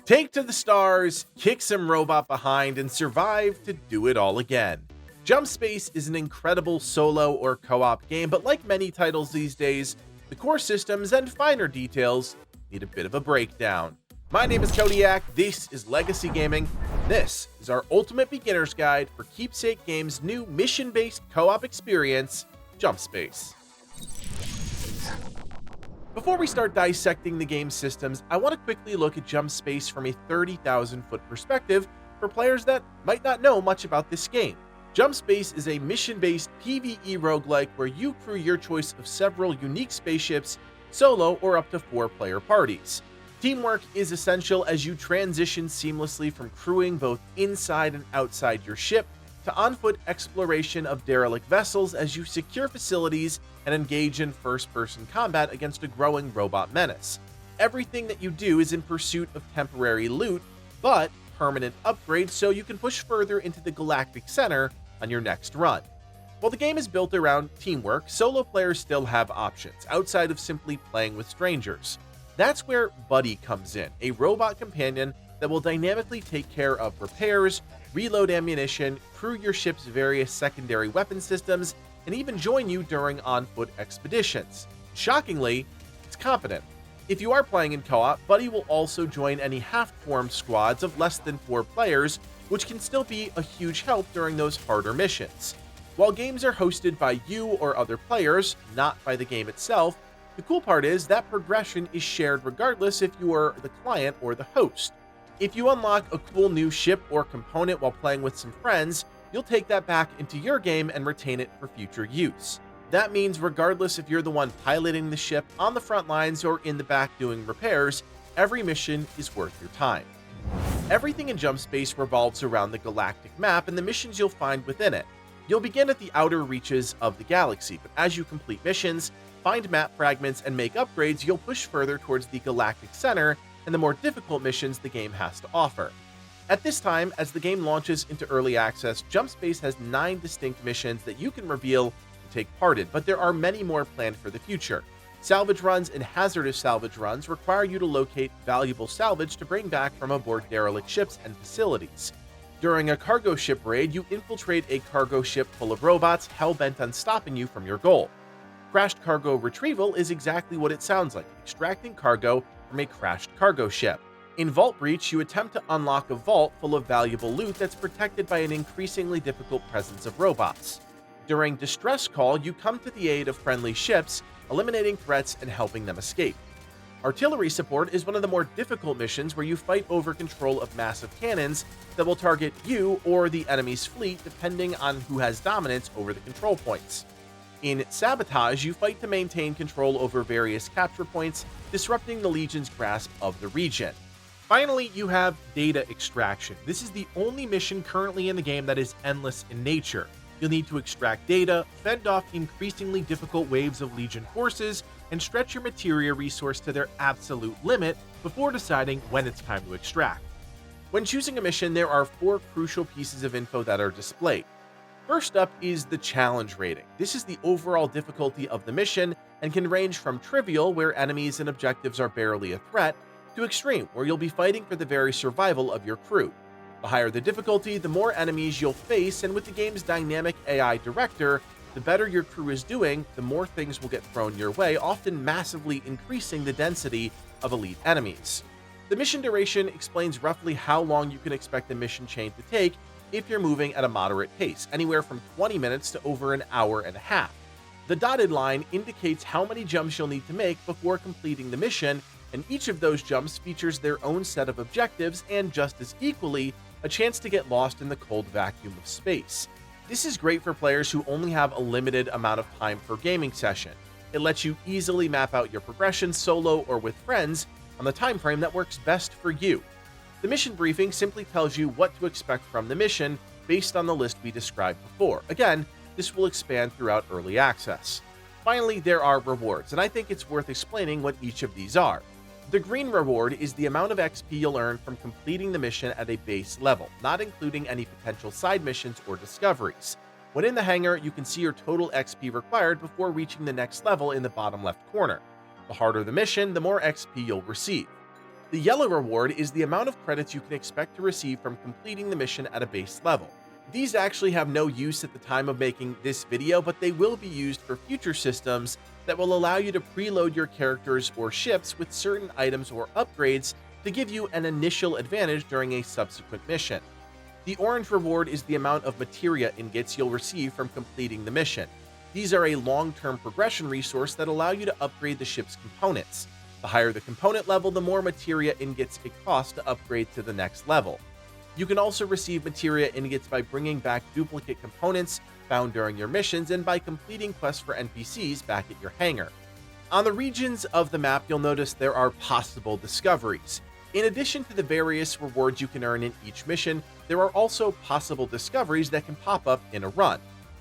Take to the stars, kick some robot behind, and survive to do it all again. Jump Space is an incredible solo or co-op game, but like many titles these days, the core systems and finer details need a bit of a breakdown. My name is Kodiak, this is Legacy Gaming, this is our ultimate beginner's guide for Keepsake Games' new mission-based co-op experience, Jump Space. Before we start dissecting the game's systems, I want to quickly look at Jump Space from a 30,000-foot perspective for players that might not know much about this game. Jump Space is a mission-based PvE roguelike where you crew your choice of several unique spaceships, solo or up to 4-player parties. Teamwork is essential as you transition seamlessly from crewing both inside and outside your ship to on-foot exploration of derelict vessels as you secure facilities and engage in first-person combat against a growing robot menace. Everything that you do is in pursuit of temporary loot, but permanent upgrades so you can push further into the Galactic Center on your next run. While the game is built around teamwork, solo players still have options, outside of simply playing with strangers. That's where Buddy comes in, a robot companion that will dynamically take care of repairs, reload ammunition, crew your ship's various secondary weapon systems, and even join you during on-foot expeditions. Shockingly, it's competent. If you are playing in co-op, Buddy will also join any half-formed squads of less than 4 players, which can still be a huge help during those harder missions. While games are hosted by you or other players, not by the game itself, the cool part is that progression is shared regardless if you are the client or the host. If you unlock a cool new ship or component while playing with some friends, you'll take that back into your game and retain it for future use. That means regardless if you're the one piloting the ship, on the front lines, or in the back doing repairs, every mission is worth your time. Everything in Jump Space revolves around the galactic map and the missions you'll find within it. You'll begin at the outer reaches of the galaxy, but as you complete missions, find map fragments, and make upgrades, you'll push further towards the Galactic Center and the more difficult missions the game has to offer. At this time, as the game launches into early access, Jump Space has 9 distinct missions that you can reveal and take part in, but there are many more planned for the future. Salvage runs and hazardous salvage runs require you to locate valuable salvage to bring back from aboard derelict ships and facilities. During a cargo ship raid, you infiltrate a cargo ship full of robots hell-bent on stopping you from your goal. Crashed cargo retrieval is exactly what it sounds like, extracting cargo from a crashed cargo ship. In Vault Breach, you attempt to unlock a vault full of valuable loot that's protected by an increasingly difficult presence of robots. During Distress Call, you come to the aid of friendly ships, eliminating threats and helping them escape. Artillery Support is one of the more difficult missions where you fight over control of massive cannons that will target you or the enemy's fleet depending on who has dominance over the control points. In Sabotage, you fight to maintain control over various capture points, disrupting the Legion's grasp of the region. Finally, you have Data Extraction. This is the only mission currently in the game that is endless in nature. You'll need to extract data, fend off increasingly difficult waves of Legion forces, and stretch your materia resource to their absolute limit before deciding when it's time to extract. When choosing a mission, there are 4 crucial pieces of info that are displayed. First up is the challenge rating. This is the overall difficulty of the mission and can range from trivial, where enemies and objectives are barely a threat, to extreme, where you'll be fighting for the very survival of your crew. The higher the difficulty, the more enemies you'll face, and with the game's dynamic AI director, the better your crew is doing, the more things will get thrown your way, often massively increasing the density of elite enemies. The mission duration explains roughly how long you can expect the mission chain to take if you're moving at a moderate pace, anywhere from 20 minutes to over an hour and a half. The dotted line indicates how many jumps you'll need to make before completing the mission, and each of those jumps features their own set of objectives and, just as equally, a chance to get lost in the cold vacuum of space. This is great for players who only have a limited amount of time per gaming session. It lets you easily map out your progression solo or with friends on the time frame that works best for you. The mission briefing simply tells you what to expect from the mission based on the list we described before. Again, this will expand throughout early access. Finally, there are rewards, and I think it's worth explaining what each of these are. The green reward is the amount of XP you'll earn from completing the mission at a base level, not including any potential side missions or discoveries. When in the hangar, you can see your total XP required before reaching the next level in the bottom left corner. The harder the mission, the more XP you'll receive. The yellow reward is the amount of credits you can expect to receive from completing the mission at a base level. These actually have no use at the time of making this video, but they will be used for future systems that will allow you to preload your characters or ships with certain items or upgrades to give you an initial advantage during a subsequent mission. The orange reward is the amount of Materia ingots you'll receive from completing the mission. These are a long-term progression resource that allow you to upgrade the ship's components. The higher the component level, the more Materia ingots it costs to upgrade to the next level. You can also receive Materia ingots by bringing back duplicate components found during your missions and by completing quests for NPCs back at your hangar. On the regions of the map, you'll notice there are possible discoveries. In addition to the various rewards you can earn in each mission, there are also possible discoveries that can pop up in a run.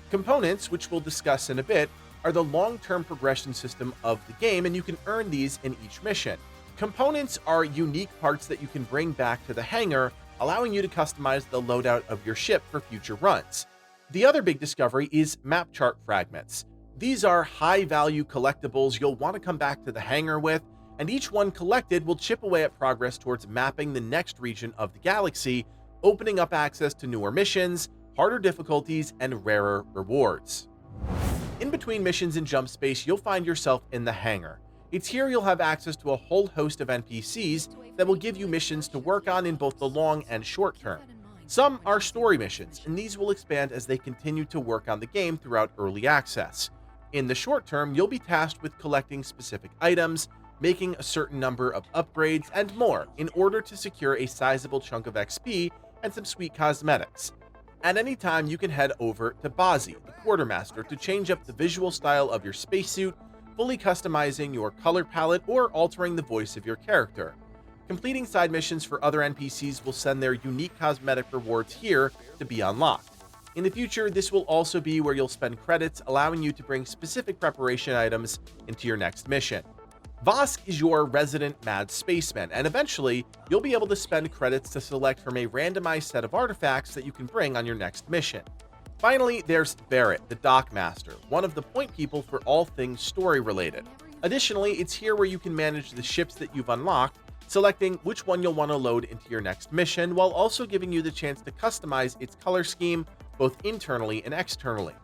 Components, which we'll discuss in a bit, are the long-term progression system of the game, and you can earn these in each mission. Components are unique parts that you can bring back to the hangar, allowing you to customize the loadout of your ship for future runs. The other big discovery is map chart fragments. These are high-value collectibles you'll want to come back to the hangar with, and each one collected will chip away at progress towards mapping the next region of the galaxy, opening up access to newer missions, harder difficulties, and rarer rewards. In between missions in Jump Space, you'll find yourself in the hangar. It's here you'll have access to a whole host of NPCs that will give you missions to work on in both the long and short term. Some are story missions, and these will expand as they continue to work on the game throughout early access. In the short term, you'll be tasked with collecting specific items, making a certain number of upgrades, and more in order to secure a sizable chunk of XP and some sweet cosmetics. At any time, you can head over to Bazi, the Quartermaster, to change up the visual style of your spacesuit, fully customizing your color palette or altering the voice of your character. Completing side missions for other NPCs will send their unique cosmetic rewards here to be unlocked. In the future, this will also be where you'll spend credits, allowing you to bring specific preparation items into your next mission. Vosk is your resident mad spaceman, and eventually, you'll be able to spend credits to select from a randomized set of artifacts that you can bring on your next mission. Finally, there's Barrett, the Dockmaster, one of the point people for all things story-related. Additionally, it's here where you can manage the ships that you've unlocked, selecting which one you'll want to load into your next mission, while also giving you the chance to customize its color scheme both internally and externally.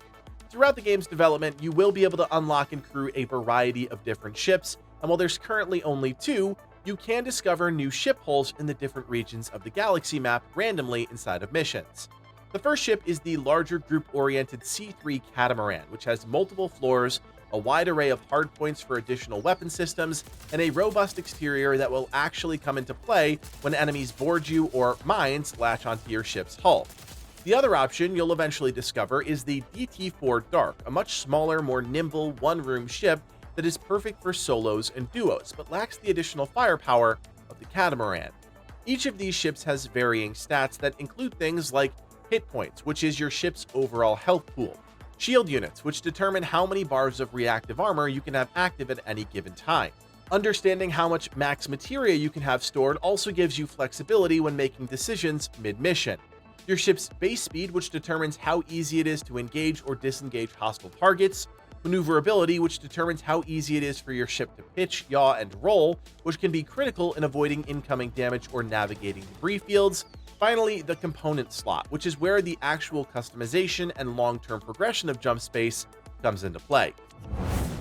Throughout the game's development, you will be able to unlock and crew a variety of different ships, and while there's currently only 2, you can discover new ship holes in the different regions of the galaxy map randomly inside of missions. The first ship is the larger group-oriented C3 Catamaran, which has multiple floors, a wide array of hardpoints for additional weapon systems, and a robust exterior that will actually come into play when enemies board you or mines latch onto your ship's hull. The other option you'll eventually discover is the DT4 Dark, a much smaller, more nimble, one-room ship that is perfect for solos and duos, but lacks the additional firepower of the Catamaran. Each of these ships has varying stats that include things like hit points, which is your ship's overall health pool, shield units, which determine how many bars of reactive armor you can have active at any given time. Understanding how much max materia you can have stored also gives you flexibility when making decisions mid-mission. Your ship's base speed, which determines how easy it is to engage or disengage hostile targets, maneuverability, which determines how easy it is for your ship to pitch, yaw, and roll, which can be critical in avoiding incoming damage or navigating debris fields. Finally, the component slot, which is where the actual customization and long-term progression of Jump Space comes into play.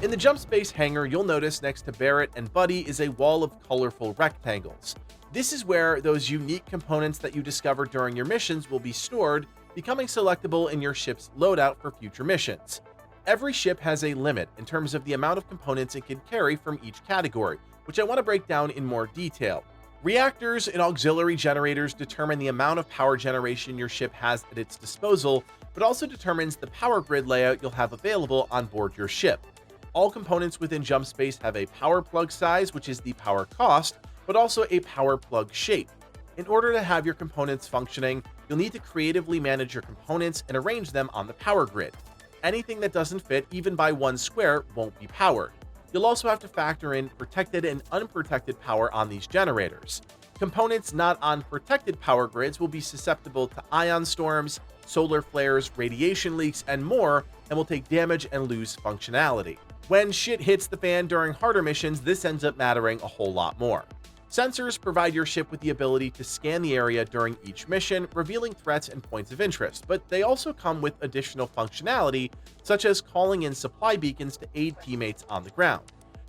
In the Jump Space hangar, you'll notice next to Barrett and Buddy is a wall of colorful rectangles. This is where those unique components that you discover during your missions will be stored, becoming selectable in your ship's loadout for future missions. Every ship has a limit in terms of the amount of components it can carry from each category, which I want to break down in more detail. Reactors and auxiliary generators determine the amount of power generation your ship has at its disposal, but also determines the power grid layout you'll have available on board your ship. All components within Jump Space have a power plug size, which is the power cost, but also a power plug shape. In order to have your components functioning, you'll need to creatively manage your components and arrange them on the power grid. Anything that doesn't fit, even by one square, won't be powered. You'll also have to factor in protected and unprotected power on these generators. Components not on protected power grids will be susceptible to ion storms, solar flares, radiation leaks, and more, and will take damage and lose functionality. When shit hits the fan during harder missions, this ends up mattering a whole lot more. Sensors provide your ship with the ability to scan the area during each mission, revealing threats and points of interest, but they also come with additional functionality, such as calling in supply beacons to aid teammates on the ground.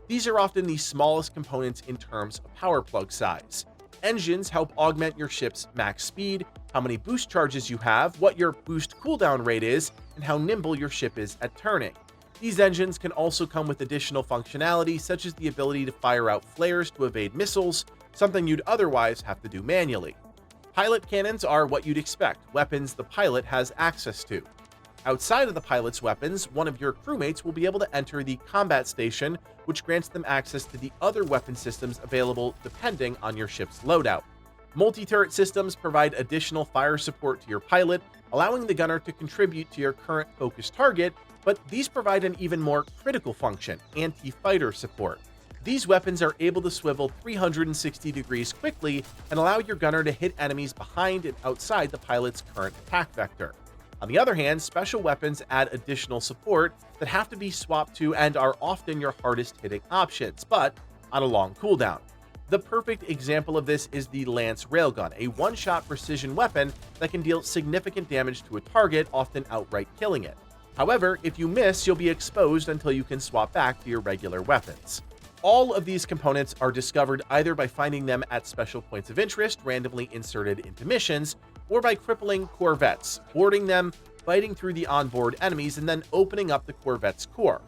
These are often the smallest components in terms of power plug size. Engines help augment your ship's max speed, how many boost charges you have, what your boost cooldown rate is, and how nimble your ship is at turning. These engines can also come with additional functionality, such as the ability to fire out flares to evade missiles, something you'd otherwise have to do manually. Pilot cannons are what you'd expect, weapons the pilot has access to. Outside of the pilot's weapons, one of your crewmates will be able to enter the combat station, which grants them access to the other weapon systems available depending on your ship's loadout. Multi-turret systems provide additional fire support to your pilot, allowing the gunner to contribute to your current focus target, but these provide an even more critical function, anti-fighter support. These weapons are able to swivel 360 degrees quickly and allow your gunner to hit enemies behind and outside the pilot's current attack vector. On the other hand, special weapons add additional support that have to be swapped to and are often your hardest hitting options, but on a long cooldown. The perfect example of this is the Lance Railgun, a one-shot precision weapon that can deal significant damage to a target, often outright killing it. However, if you miss, you'll be exposed until you can swap back to your regular weapons. All of these components are discovered either by finding them at special points of interest randomly inserted into missions, or by crippling corvettes, boarding them, fighting through the onboard enemies, and then opening up the corvette's core.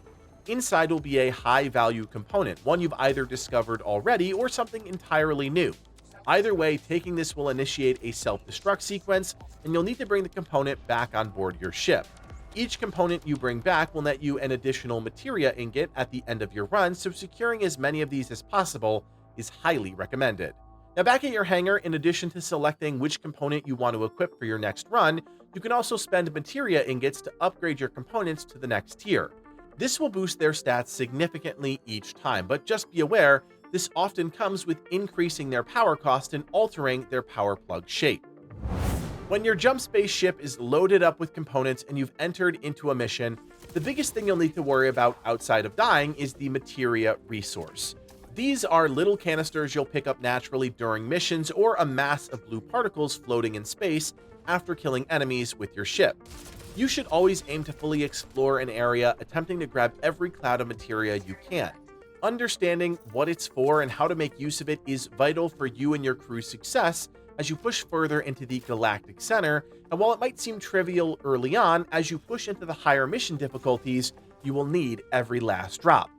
Inside will be a high-value component, one you've either discovered already or something entirely new. Either way, taking this will initiate a self-destruct sequence, and you'll need to bring the component back on board your ship. Each component you bring back will net you an additional Materia ingot at the end of your run, so securing as many of these as possible is highly recommended. Now, back at your hangar, in addition to selecting which component you want to equip for your next run, you can also spend Materia ingots to upgrade your components to the next tier. This will boost their stats significantly each time, but just be aware, this often comes with increasing their power cost and altering their power plug shape. When your jump space ship is loaded up with components and you've entered into a mission, the biggest thing you'll need to worry about outside of dying is the Materia resource. These are little canisters you'll pick up naturally during missions, or a mass of blue particles floating in space after killing enemies with your ship. You should always aim to fully explore an area, attempting to grab every cloud of materia you can. Understanding what it's for and how to make use of it is vital for you and your crew's success as you push further into the Galactic Center, and while it might seem trivial early on, as you push into the higher mission difficulties, you will need every last drop.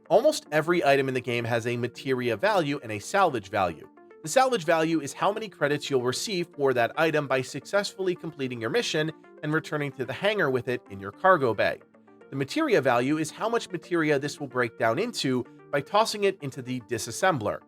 Almost every item in the game has a materia value and a salvage value. The salvage value is how many credits you'll receive for that item by successfully completing your mission and returning to the hangar with it in your cargo bay. The materia value is how much materia this will break down into by tossing it into the disassembler.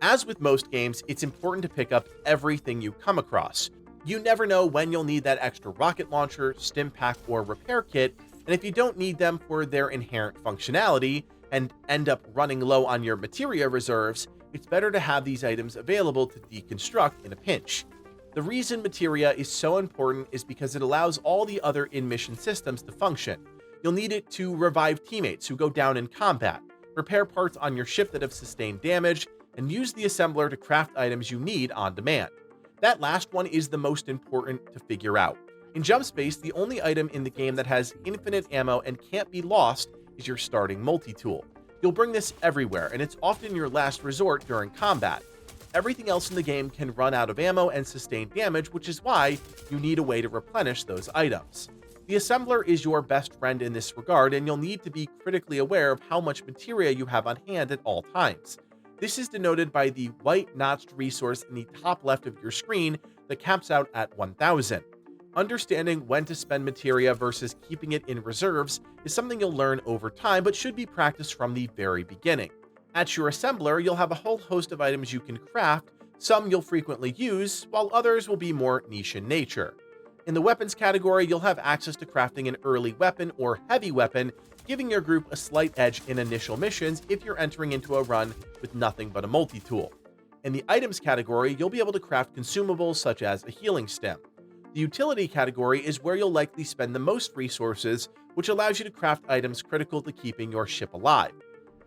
As with most games, it's important to pick up everything you come across. You never know when you'll need that extra rocket launcher, stim pack, or repair kit, and if you don't need them for their inherent functionality and end up running low on your materia reserves, it's better to have these items available to deconstruct in a pinch. The reason materia is so important is because it allows all the other in-mission systems to function. You'll need it to revive teammates who go down in combat, repair parts on your ship that have sustained damage, and use the assembler to craft items you need on demand. That last one is the most important to figure out. In Jump Space, the only item in the game that has infinite ammo and can't be lost is your starting multi-tool. You'll bring this everywhere, and it's often your last resort during combat. Everything else in the game can run out of ammo and sustain damage, which is why you need a way to replenish those items. The assembler is your best friend in this regard, and you'll need to be critically aware of how much materia you have on hand at all times. This is denoted by the white notched resource in the top left of your screen that caps out at 1000. Understanding when to spend materia versus keeping it in reserves is something you'll learn over time, but should be practiced from the very beginning. At your assembler, you'll have a whole host of items you can craft. Some you'll frequently use, while others will be more niche in nature. In the weapons category, you'll have access to crafting an early weapon or heavy weapon, giving your group a slight edge in initial missions if you're entering into a run with nothing but a multi-tool. In the items category, you'll be able to craft consumables such as a healing stem. The utility category is where you'll likely spend the most resources, which allows you to craft items critical to keeping your ship alive.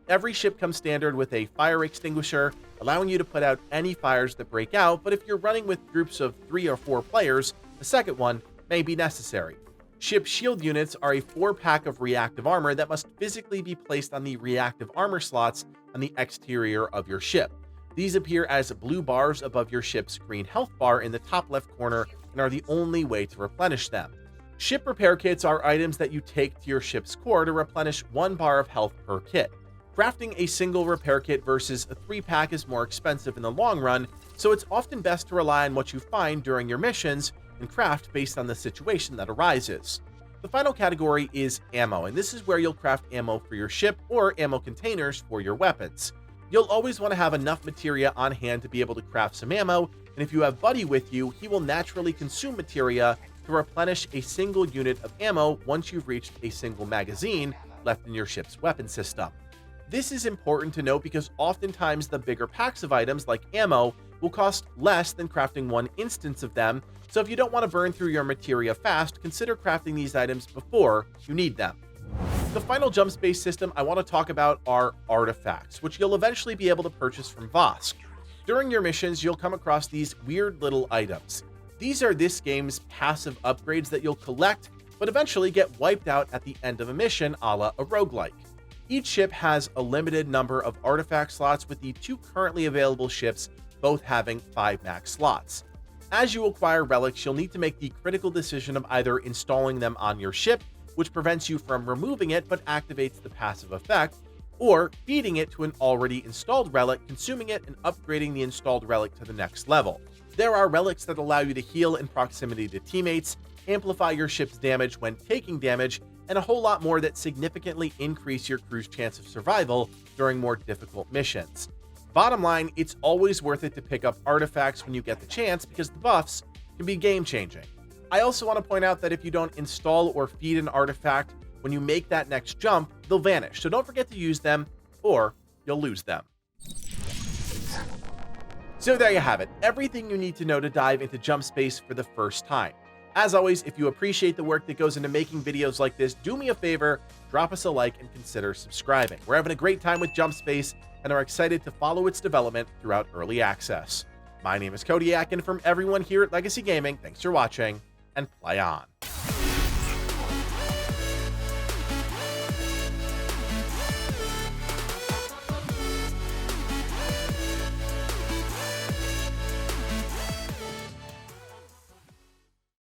Every ship comes standard with a fire extinguisher, allowing you to put out any fires that break out, but if you're running with groups of 3 or 4 players, a second one may be necessary. Ship shield units are a 4-pack of reactive armor that must physically be placed on the reactive armor slots on the exterior of your ship. These appear as blue bars above your ship's green health bar in the top left corner and are the only way to replenish them. Ship repair kits are items that you take to your ship's core to replenish 1 bar of health per kit. Crafting a single repair kit versus a 3-pack is more expensive in the long run, so it's often best to rely on what you find during your missions and craft based on the situation that arises. The final category is ammo, and this is where you'll craft ammo for your ship or ammo containers for your weapons. You'll always want to have enough materia on hand to be able to craft some ammo, and if you have Buddy with you, he will naturally consume materia to replenish a single unit of ammo once you've reached a single magazine left in your ship's weapon system. This is important to note because oftentimes the bigger packs of items like ammo will cost less than crafting 1 instance of them, so if you don't want to burn through your materia fast, consider crafting these items before you need them. The final jump space system I want to talk about are artifacts, which you'll eventually be able to purchase from Vosk. During your missions, you'll come across these weird little items. These are this game's passive upgrades that you'll collect, but eventually get wiped out at the end of a mission, a la a roguelike. Each ship has a limited number of artifact slots, with the 2 currently available ships both having 5 max slots. As you acquire relics, you'll need to make the critical decision of either installing them on your ship, which prevents you from removing it but activates the passive effect, or feeding it to an already installed relic, consuming it, and upgrading the installed relic to the next level. There are relics that allow you to heal in proximity to teammates, amplify your ship's damage when taking damage, and a whole lot more that significantly increase your crew's chance of survival during more difficult missions. Bottom line, it's always worth it to pick up artifacts when you get the chance because the buffs can be game-changing. I also want to point out that if you don't install or feed an artifact, when you make that next jump, they'll vanish, so don't forget to use them or you'll lose them. So there you have it, everything you need to know to dive into jump space for the first time. As always, if you appreciate the work that goes into making videos like this, do me a favor, drop us a like and consider subscribing. We're having a great time with Jump Space and are excited to follow its development throughout early access. My name is Kodiak, and from everyone here at Legacy Gaming, thanks for watching and play on.